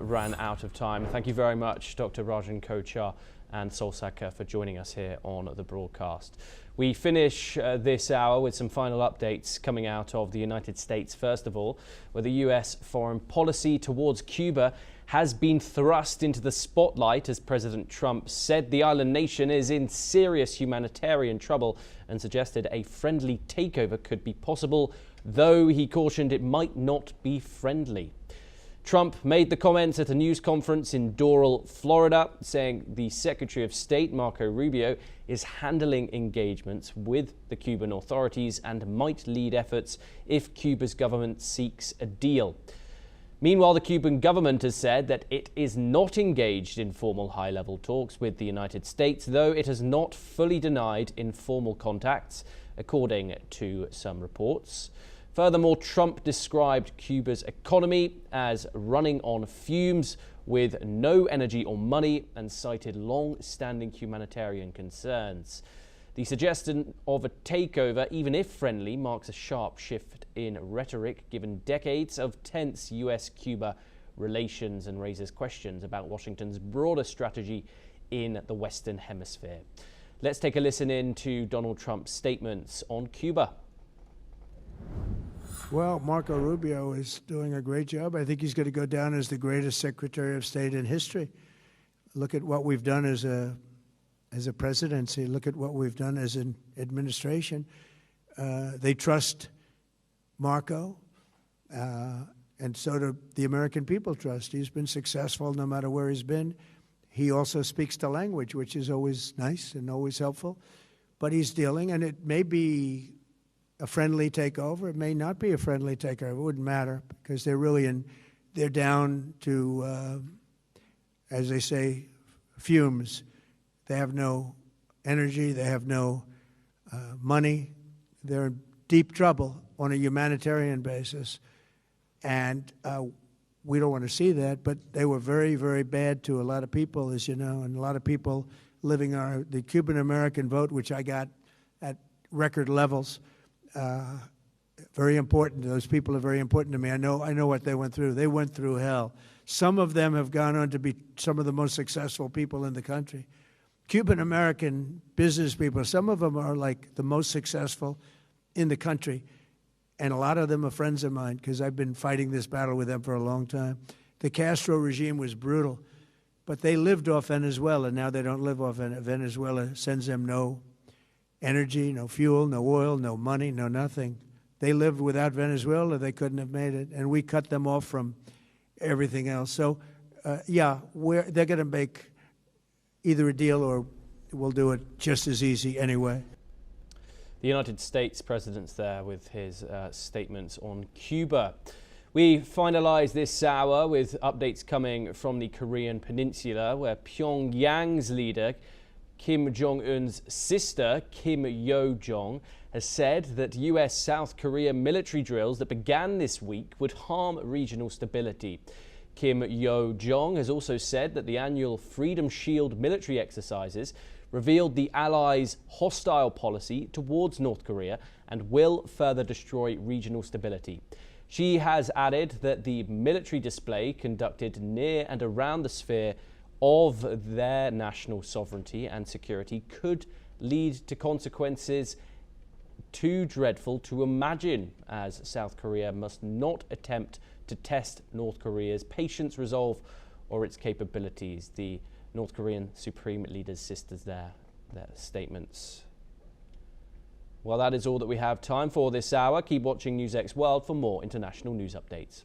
ran out of time. Thank you very much, Dr. Rajan Kochar and Solsaka, for joining us here on the broadcast. We finish this hour with some final updates coming out of the United States. First of all, where the US foreign policy towards Cuba has been thrust into the spotlight as President Trump said the island nation is in serious humanitarian trouble and suggested a friendly takeover could be possible, though he cautioned it might not be friendly. Trump made the comments at a news conference in Doral, Florida, saying the Secretary of State, Marco Rubio, is handling engagements with the Cuban authorities and might lead efforts if Cuba's government seeks a deal. Meanwhile, the Cuban government has said that it is not engaged in formal high-level talks with the United States, though it has not fully denied informal contacts, according to some reports. Furthermore, Trump described Cuba's economy as running on fumes with no energy or money and cited long-standing humanitarian concerns. The suggestion of a takeover, even if friendly, marks a sharp shift in rhetoric given decades of tense US-Cuba relations and raises questions about Washington's broader strategy in the Western Hemisphere. Let's take a listen in to Donald Trump's statements on Cuba. Well, Marco Rubio is doing a great job. I think he's going to go down as the greatest Secretary of State in history. Look at what we've done as a presidency. Look at what we've done as an administration. They trust Marco, and so do the American people trust. He's been successful no matter where he's been. He also speaks the language, which is always nice and always helpful. But he's dealing, and it may be a friendly takeover. It may not be a friendly takeover. It wouldn't matter because they're down to, as they say, fumes. They have no energy. They have no money. They're in deep trouble on a humanitarian basis. And we don't want to see that, but they were very, very bad to a lot of people, as you know, and a lot of people living the Cuban-American vote, which I got at record levels. Very important. Those people are very important to me. I know what they went through. They went through hell. Some of them have gone on to be some of the most successful people in the country. Cuban-American business people, some of them are like the most successful in the country. And a lot of them are friends of mine because I've been fighting this battle with them for a long time. The Castro regime was brutal, but they lived off Venezuela. Now they don't live off Venezuela. Sends them no energy, no fuel, no oil, no money, no nothing. They lived without Venezuela. They couldn't have made it. And we cut them off from everything else. So, yeah, they're going to make either a deal or we'll do it just as easy anyway. The United States President's there with his statements on Cuba. We finalize this hour with updates coming from the Korean Peninsula, where Pyongyang's leader, Kim Jong-un's sister, Kim Yo-jong, has said that US-South Korea military drills that began this week would harm regional stability. Kim Yo-jong has also said that the annual Freedom Shield military exercises revealed the allies' hostile policy towards North Korea and will further destroy regional stability. She has added that the military display conducted near and around the sphere of their national sovereignty and security could lead to consequences too dreadful to imagine, as South Korea must not attempt to test North Korea's patience, resolve, or its capabilities. The North Korean Supreme Leader's sisters their statements. Well, that is all that we have time for this hour. Keep watching NewsX World for more international news updates.